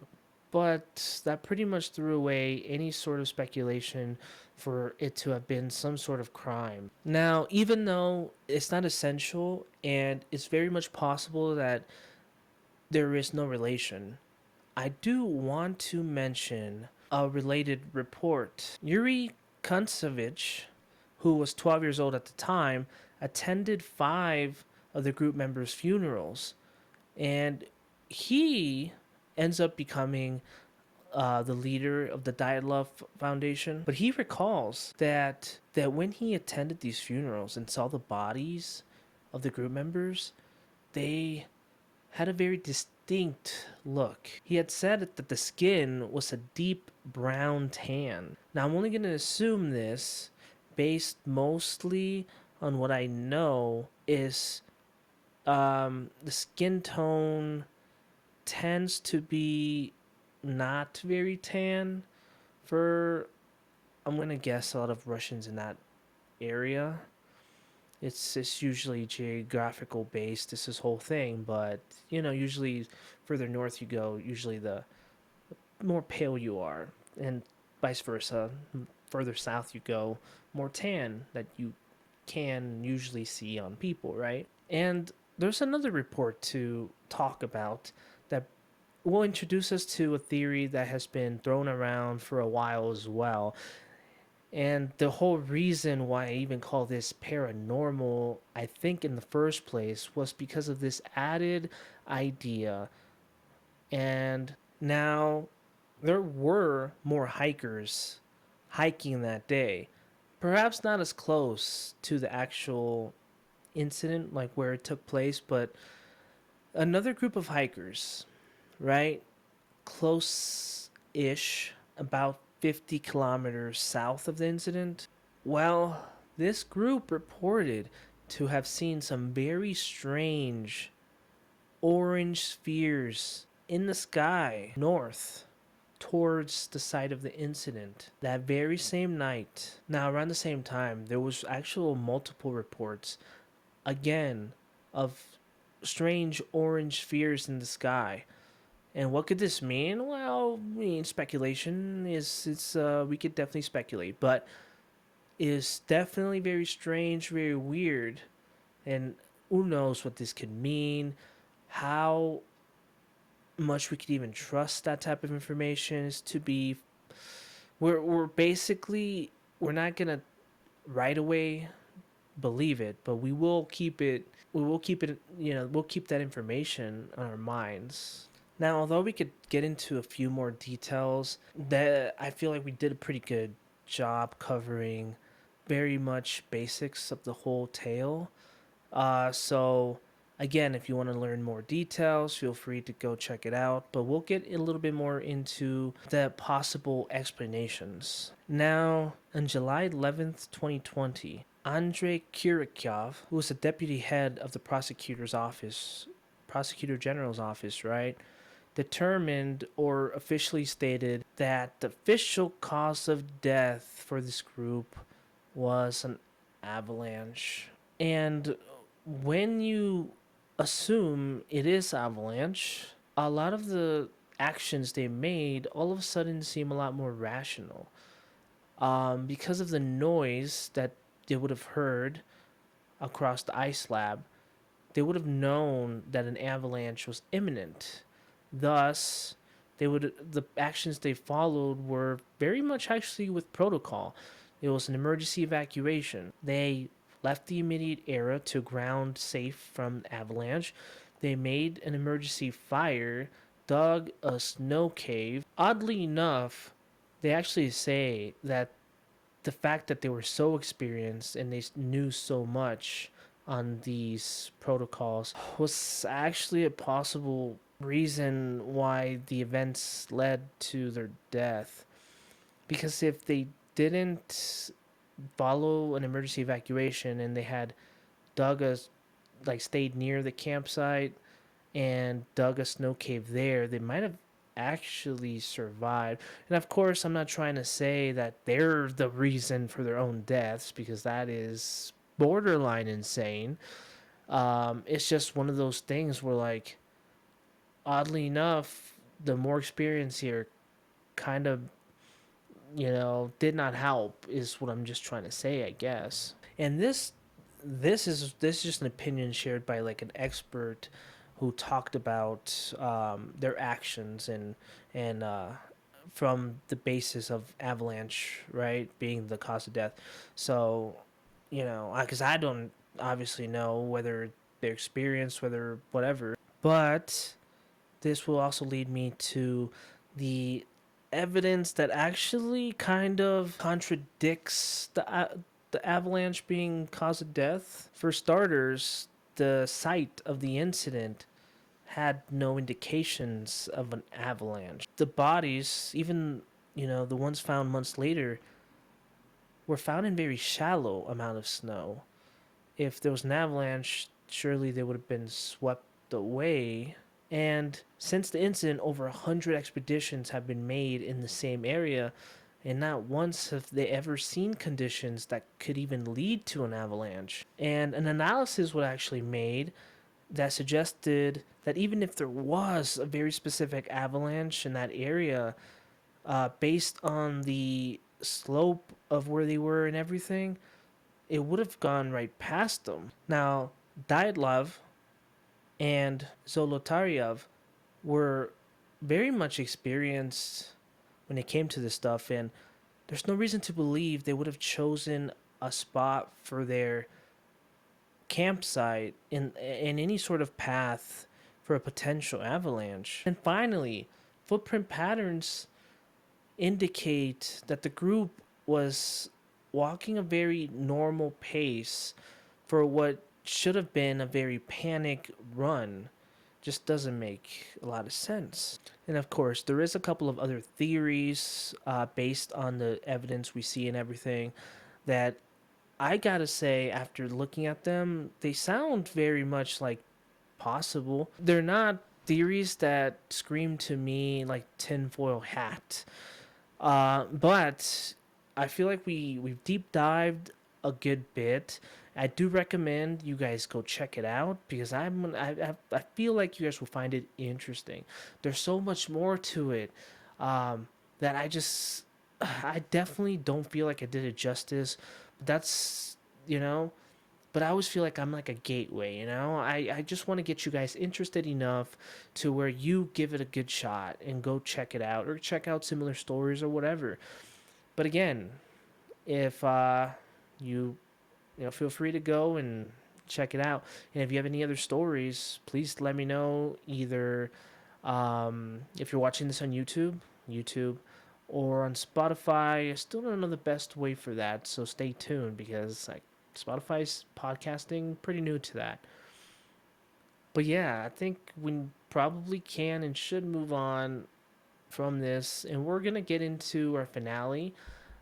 But that pretty much threw away any sort of speculation for it to have been some sort of crime. Now, even though it's not essential and it's very much possible that there is no relation, I do want to mention a related report. Yuri Kuntsevich, who was 12 years old at the time, attended 5 of the group members' funerals, and he ends up becoming the leader of the Dyatlov Foundation. But he recalls that when he attended these funerals and saw the bodies of the group members, they had a very distinct look. He had said that the skin was a deep brown tan. Now, I'm only going to assume this based mostly on what I know is the skin tone tends to be not very tan for, I'm going to guess, a lot of Russians in that area. It's usually geographical based, this whole thing, but usually further north you go, usually the more pale you are, and vice versa. Further south you go, more tan that you can usually see on people, right? And there's another report to talk about that will introduce us to a theory that has been thrown around for a while as well. And the whole reason why I even call this paranormal, I think in the first place, was because of this added idea. And now there were more hikers hiking that day. Perhaps not as close to the actual incident, like where it took place, but another group of hikers, right? Close ish, about 50 kilometers south of the incident. Well, this group reported to have seen some very strange orange spheres in the sky north towards the site of the incident that very same night. Now, around the same time, there was actual multiple reports again of strange orange spheres in the sky. And what could this mean? Well, I mean, speculation is it's we could definitely speculate, but is definitely very strange, very weird, and who knows what this could mean, how much we could even trust that type of information is to be. We're basically we're not gonna right away believe it, but we will keep it. We will keep it. We'll keep that information on our minds. Now, although we could get into a few more details, that I feel like we did a pretty good job covering very much basics of the whole tale. So again, if you want to learn more details, feel free to go check it out. But we'll get a little bit more into the possible explanations. Now, on July 11th, 2020, Andrei Kurikov, who was the deputy head of the prosecutor general's office, right, determined or officially stated that the official cause of death for this group was an avalanche. And when you assume it is avalanche, a lot of the actions they made all of a sudden seem a lot more rational. Because of the noise that they would have heard across the ice slab, they would have known that an avalanche was imminent. Thus, the actions they followed were very much actually with protocol. It was an emergency evacuation. They left the immediate area to ground safe from avalanche. They made an emergency fire, dug a snow cave. Oddly enough, they actually say that the fact that they were so experienced and they knew so much on these protocols was actually a possible reason why the events led to their death. Because if they didn't follow an emergency evacuation and they had dug a stayed near the campsite and dug a snow cave there, they might have actually survived. And of course, I'm not trying to say that they're the reason for their own deaths because that is borderline insane. It's just one of those things where, like, oddly enough, the more experience here kind of, did not help, is what I'm just trying to say, I guess. And this is just an opinion shared by like an expert who talked about their actions and from the basis of avalanche, right, being the cause of death. So, because I don't obviously know whether their experience, whether whatever, but this will also lead me to the evidence that actually kind of contradicts the avalanche being cause of death. For starters, the site of the incident had no indications of an avalanche. The bodies, even the ones found months later, were found in very shallow amount of snow. If there was an avalanche, surely they would have been swept away. And since the incident, over 100 expeditions have been made in the same area, and not once have they ever seen conditions that could even lead to an avalanche. And an analysis was actually made that suggested that even if there was a very specific avalanche in that area, based on the slope of where they were and everything, it would have gone right past them. Now, Dyatlov and Zolotaryov were very much experienced when it came to this stuff, and there's no reason to believe they would have chosen a spot for their campsite in any sort of path for a potential avalanche. And finally, footprint patterns indicate that the group was walking a very normal pace for what should have been a very panic run. Just doesn't make a lot of sense. And of course, there is a couple of other theories based on the evidence we see and everything that I gotta say, after looking at them, they sound very much like possible. They're not theories that scream to me like tinfoil hat. But I feel like we've deep dived a good bit. I do recommend you guys go check it out because I feel like you guys will find it interesting. There's so much more to it that I definitely don't feel like I did it justice. But that's you know but I always feel like I'm like a gateway, I just want to get you guys interested enough to where you give it a good shot and go check it out or check out similar stories or whatever. But again, if you feel free to go and check it out. And if you have any other stories, please let me know either if you're watching this on YouTube, or on Spotify. I still don't know the best way for that, so stay tuned because like Spotify's podcasting pretty new to that. But yeah, I think we probably can and should move on from this, and we're gonna get into our finale.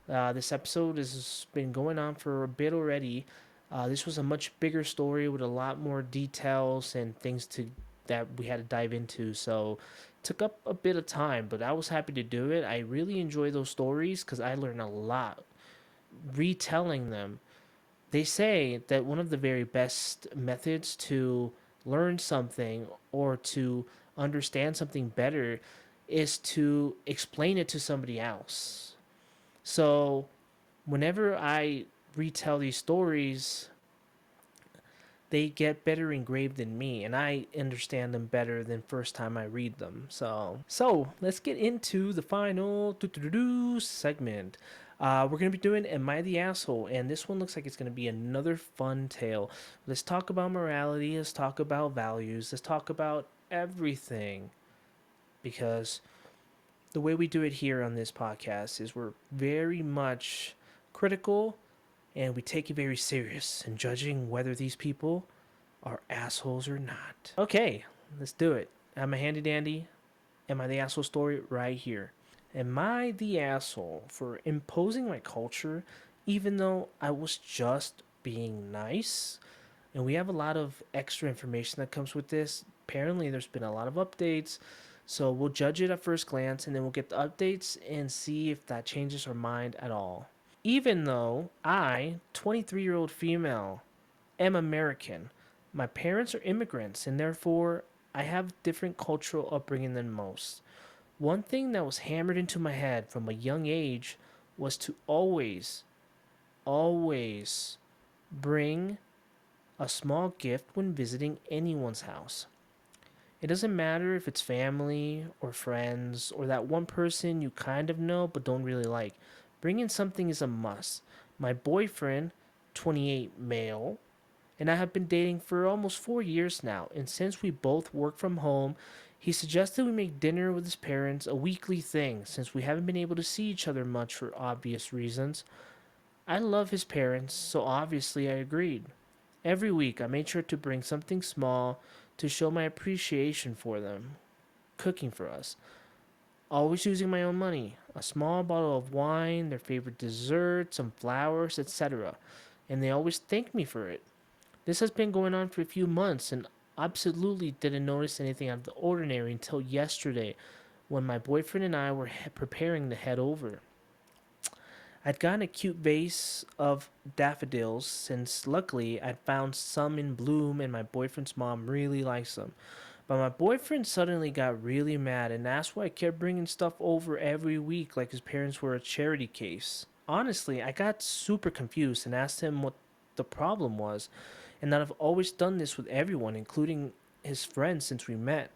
This episode has been going on for a bit already. This was a much bigger story with a lot more details and things to that we had to dive into. So it took up a bit of time, but I was happy to do it. I really enjoy those stories because I learned a lot retelling them. They say that one of the very best methods to learn something or to understand something better is to explain it to somebody else. So, whenever I retell these stories, they get better engraved in me and I understand them better than first time I read them. So let's get into the final segment. We're going to be doing Am I the Asshole? And this one looks like it's going to be another fun tale. Let's talk about morality. Let's talk about values. Let's talk about everything. Because the way we do it here on this podcast is we're very much critical and we take it very serious in judging whether these people are assholes or not. Okay, let's do it. I'm a handy dandy. Am I the asshole story right here? Am I the asshole for imposing my culture even though I was just being nice? And we have a lot of extra information that comes with this. Apparently, there's been a lot of updates. So we'll judge it at first glance and then we'll get the updates and see if that changes our mind at all. Even though I, 23-year-old female, am American, my parents are immigrants and therefore I have different cultural upbringing than most. One thing that was hammered into my head from a young age was to always bring a small gift when visiting anyone's house. It doesn't matter if it's family or friends or that one person you kind of know but don't really like. Bringing something is a must. My boyfriend, 28 male, and I have been dating for almost 4 years now, and since we both work from home, he suggested we make dinner with his parents a weekly thing since we haven't been able to see each other much for obvious reasons. I love his parents, so obviously I agreed. Every week I made sure to bring something small to show my appreciation for them, cooking for us. Always using my own money. A small bottle of wine, their favorite dessert, some flowers, etc. And they always thank me for it. This has been going on for a few months and absolutely didn't notice anything out of the ordinary until yesterday when my boyfriend and I were preparing to head over. I'd gotten a cute vase of daffodils since luckily I'd found some in bloom and my boyfriend's mom really likes them. But my boyfriend suddenly got really mad and asked why I kept bringing stuff over every week like his parents were a charity case. Honestly, I got super confused and asked him what the problem was, and that I've always done this with everyone, including his friends since we met,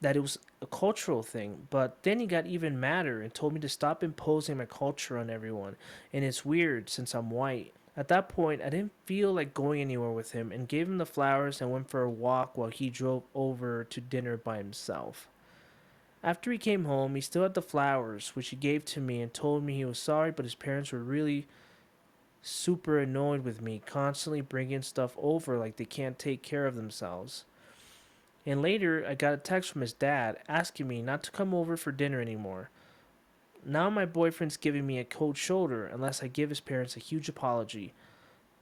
that it was a cultural thing. But then he got even madder and told me to stop imposing my culture on everyone. And it's weird since I'm white. At that point, I didn't feel like going anywhere with him and gave him the flowers and went for a walk while he drove over to dinner by himself. After he came home, he still had the flowers, which he gave to me and told me he was sorry, but his parents were really super annoyed with me, constantly bringing stuff over like they can't take care of themselves. And later, I got a text from his dad asking me not to come over for dinner anymore. Now my boyfriend's giving me a cold shoulder unless I give his parents a huge apology.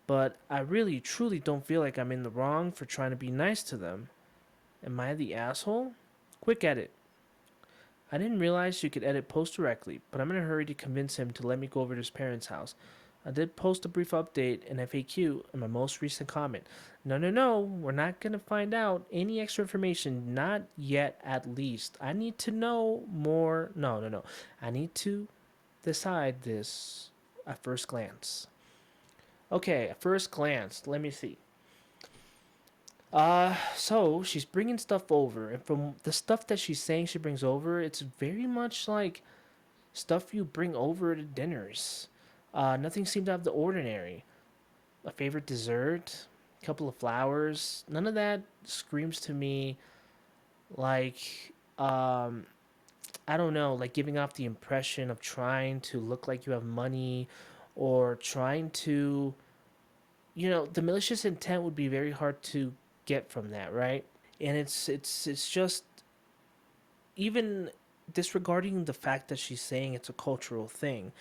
But I really, truly don't feel like I'm in the wrong for trying to be nice to them. Am I the asshole? Quick edit. I didn't realize you could edit post directly, but I'm in a hurry to convince him to let me go over to his parents' house. I did post a brief update and FAQ in my most recent comment. No, no, no, we're not going to find out any extra information. Not yet, at least. I need to know more. No, no, no. I need to decide this at first glance. Okay, at first glance, let me see. So she's bringing stuff over, and from the stuff that she's saying she brings over, it's very much like stuff you bring over to dinners. Nothing seemed out of the ordinary. A favorite dessert, a couple of flowers. None of that screams to me like, I don't know, like giving off the impression of trying to look like you have money or trying to, the malicious intent would be very hard to get from that, right? And it's just even disregarding the fact that she's saying it's a cultural thing,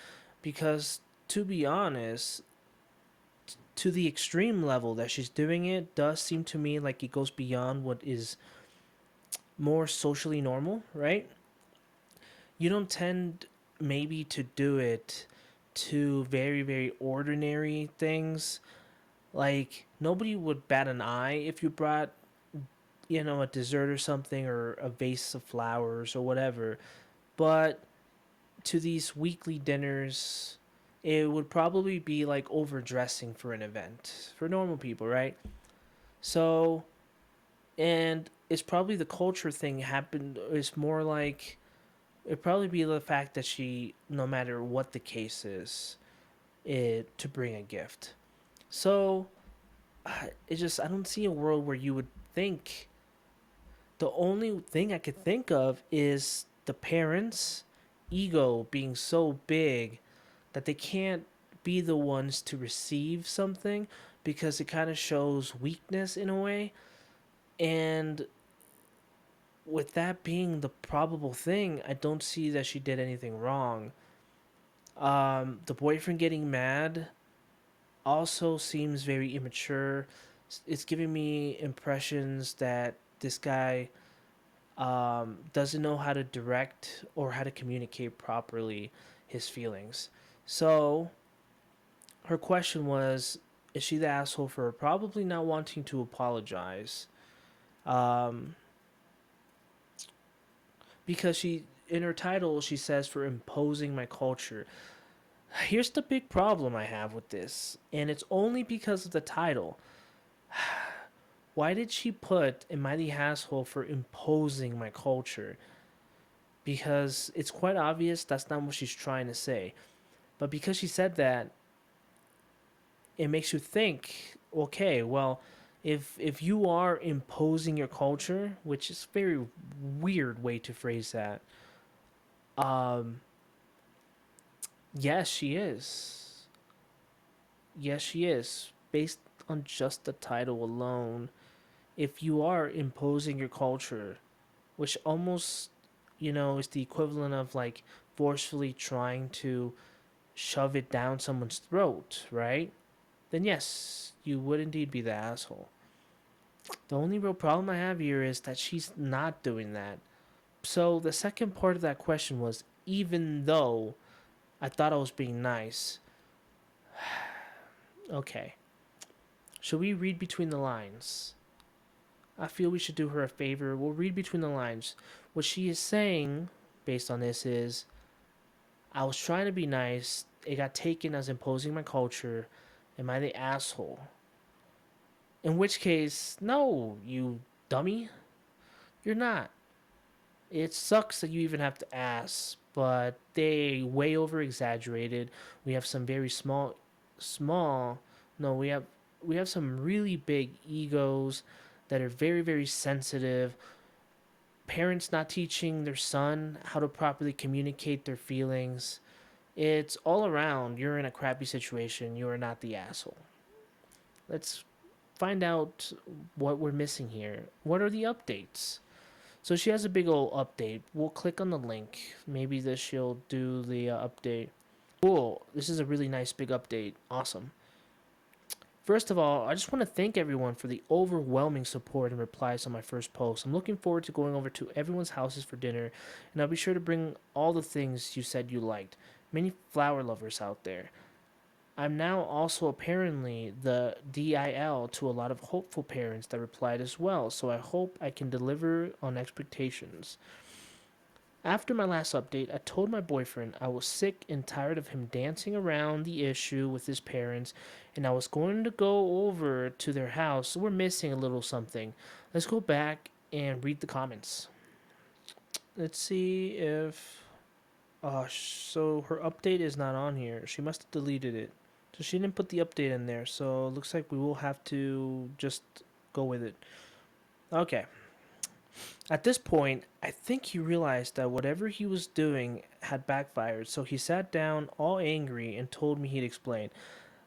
because to be honest, to the extreme level that she's doing it does seem to me like it goes beyond what is more socially normal, right? You don't tend maybe to do it to very, very ordinary things. Like, nobody would bat an eye if you brought, a dessert or something or a vase of flowers or whatever. But to these weekly dinners, it would probably be like overdressing for an event for normal people, right? So, and it's probably the culture thing happened. It's more like it'd probably be the fact that she, no matter what the case is, it to bring a gift. So, it's just I don't see a world where you would think. The only thing I could think of is the parents' ego being so big that they can't be the ones to receive something because it kind of shows weakness in a way. And with that being the probable thing, I don't see that she did anything wrong. The boyfriend getting mad also seems very immature. It's giving me impressions that this guy doesn't know how to direct or how to communicate properly his feelings. So her question was, is she the asshole for probably not wanting to apologize? Um, because she, in her title, she says for imposing my culture. Here's the big problem I have with this, and it's only because of the title. Why did she put "Am I the asshole for imposing my culture"? Because it's quite obvious that's not what she's trying to say. But because she said that, it makes you think, okay, well, if you are imposing your culture, which is a very weird way to phrase that, um, yes, she is. Yes, she is. Based on just the title alone, if you are imposing your culture, which almost, is the equivalent of like forcefully trying to shove it down someone's throat, right? Then yes, you would indeed be the asshole. The only real problem I have here is that she's not doing that. So the second part of that question was, even though I thought I was being nice, okay, should we read between the lines? I feel we should do her a favor. We'll read between the lines. What she is saying, based on this, is I was trying to be nice. It got taken as imposing my culture, Am I the asshole? In which case, no, you dummy. You're not. It sucks that you even have to ask, but they way over exaggerated. We have some very small. No, we have some really big egos that are very very sensitive. Parents not teaching their son how to properly communicate their feelings. It's all around. You're in a crappy situation. You are not the asshole. Let's find out what we're missing here. What are the updates? So she has a big old update. We'll click on the link. Maybe this she'll do the update. Cool. This is a really nice big update. Awesome. First of all, I just want to thank everyone for the overwhelming support and replies on my first post. I'm looking forward to going over to everyone's houses for dinner, and I'll be sure to bring all the things you said you liked. Many flower lovers out there. I'm now also apparently the DIL to a lot of hopeful parents that replied as well, so I hope I can deliver on expectations. After my last update, I told my boyfriend I was sick and tired of him dancing around the issue with his parents, and I was going to go over to their house. We're missing a little something. Let's go back and read the comments. Let's see if. So her update is not on here. She must have deleted it. So she didn't put the update in there. So it looks like we will have to just go with it. Okay. At this point, I think he realized that whatever he was doing had backfired, so he sat down all angry and told me he'd explain.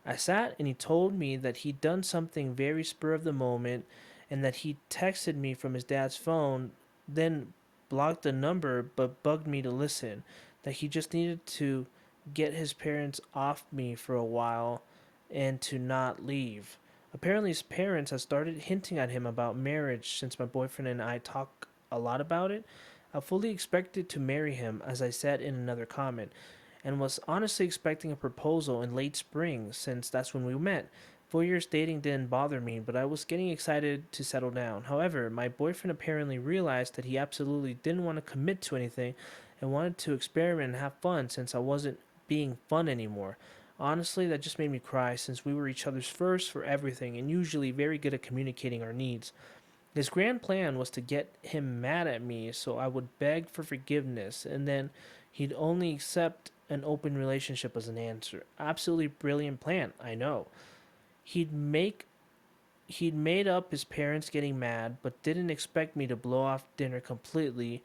I sat and he told me that he'd done something very spur of the moment and that he texted me from his dad's phone, then blocked the number but bugged me to listen, that he just needed to get his parents off me for a while and to not leave. Apparently, his parents had started hinting at him about marriage since my boyfriend and I talk a lot about it. I fully expected to marry him, as I said in another comment, and was honestly expecting a proposal in late spring since that's when we met. 4 years dating didn't bother me, but I was getting excited to settle down. However, my boyfriend apparently realized that he absolutely didn't want to commit to anything and wanted to experiment and have fun since I wasn't being fun anymore. Honestly, that just made me cry since we were each other's first for everything and usually very good at communicating our needs. His grand plan was to get him mad at me so I would beg for forgiveness and then he'd only accept an open relationship as an answer. Absolutely brilliant plan, I know. He'd make he'd made up his parents getting mad but didn't expect me to blow off dinner completely,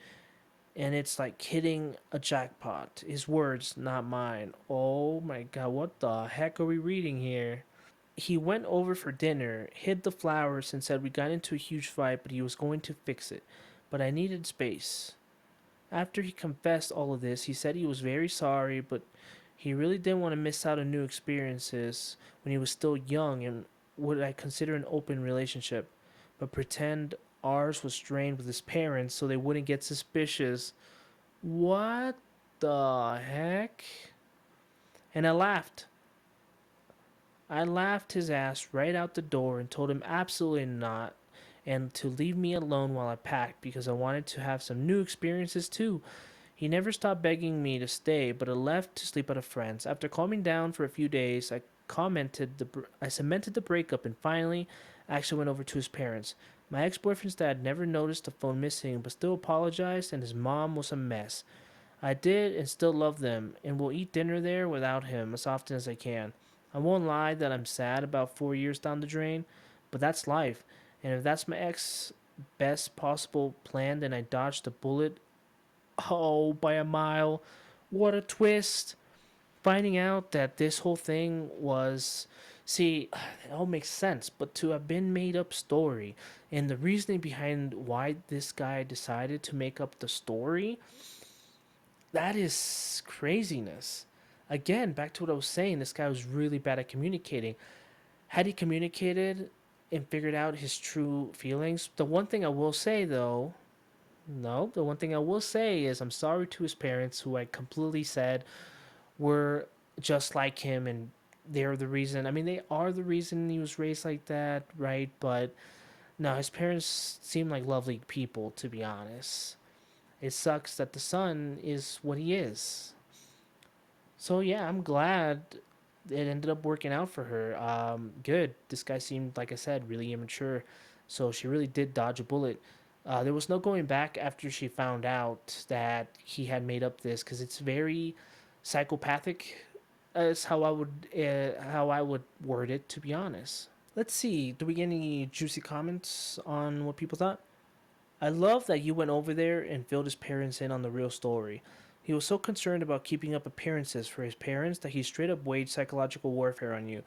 and it's like hitting a jackpot. His words, not mine. Oh my god, what the heck are we reading here? He went over for dinner, hid the flowers, and said we got into a huge fight, but he was going to fix it. But I needed space. After he confessed all of this, he said he was very sorry, but he really didn't want to miss out on new experiences when he was still young and would I consider an open relationship, but pretend ours was strained with his parents so they wouldn't get suspicious. What the heck? And I laughed. I laughed his ass right out the door and told him absolutely not and to leave me alone while I packed because I wanted to have some new experiences too. He never stopped begging me to stay, but I left to sleep at a friend's. After calming down for a few days, I cemented the breakup and finally actually went over to his parents. My ex-boyfriend's dad never noticed the phone missing, but still apologized, and his mom was a mess. I did and still love them, and will eat dinner there without him as often as I can. I won't lie that I'm sad about 4 years down the drain, but that's life. And if that's my ex best possible plan, then I dodged a bullet. Oh, by a mile. What a twist. Finding out that this whole thing was. See, it all makes sense, but to have been made up story and the reasoning behind why this guy decided to make up the story, that is craziness. Again, back to what I was saying, this guy was really bad at communicating. Had he communicated and figured out his true feelings, the one thing I will say though, no, the one thing I will say is I'm sorry to his parents who I completely said were just like him and they're the reason. I mean, they are the reason he was raised like that, right? But no, his parents seem like lovely people, to be honest. It sucks that the son is what he is. So yeah, I'm glad it ended up working out for her. Good. This guy seemed, like I said, really immature, so she really did dodge a bullet. There was no going back after she found out that he had made up this, because it's very psychopathic. Is how I would word it, to be honest. Let's see. Do we get any juicy comments on what people thought? I love that you went over there and filled his parents in on the real story. He was so concerned about keeping up appearances for his parents that he straight up waged psychological warfare on you.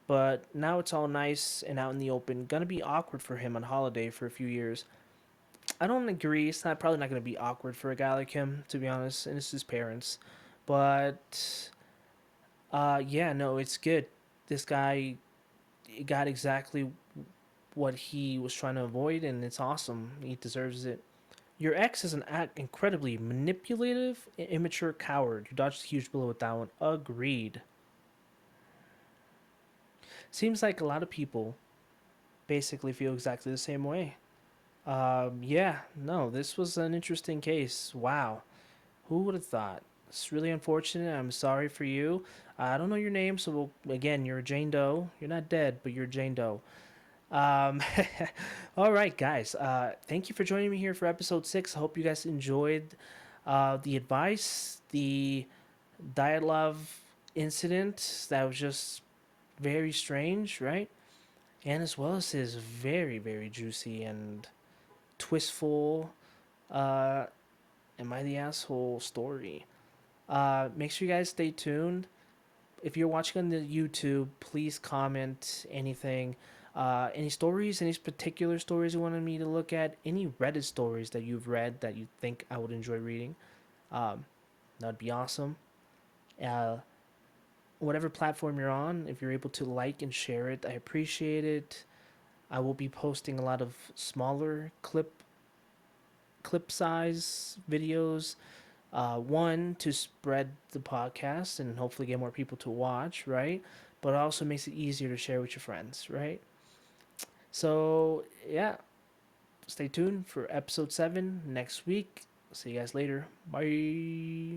But now it's all nice and out in the open. Gonna be awkward for him on holiday for a few years. I don't agree. It's not probably not gonna be awkward for a guy like him, to be honest, and it's his parents. But yeah, no, it's good. This guy got exactly what he was trying to avoid, and it's awesome. He deserves it. Your ex is an incredibly manipulative, immature coward. You dodged a huge blow with that one. Agreed. Seems like a lot of people basically feel exactly the same way. Yeah, no, this was an interesting case. Wow. Who would have thought? It's really unfortunate. I'm sorry for you. I don't know your name, so again, you're a Jane Doe. You're not dead, but you're Jane Doe. Um, all right, guys. Thank you for joining me here for episode 6. I hope you guys enjoyed the advice, the Dyatlov incident that was just very strange, right? And as well as his very, very juicy and twistful, uh, am I the asshole story. Make sure you guys stay tuned. If you're watching on the YouTube, please comment anything. Any stories, any particular stories you wanted me to look at, any Reddit stories that you've read that you think I would enjoy reading. Um, that'd be awesome. Uh, whatever platform you're on, if you're able to like and share it, I appreciate it. I will be posting a lot of smaller clip size videos. One, to spread the podcast and hopefully get more people to watch, right? But it also makes it easier to share with your friends, right? So yeah, stay tuned for episode 7 next week. See you guys later. Bye.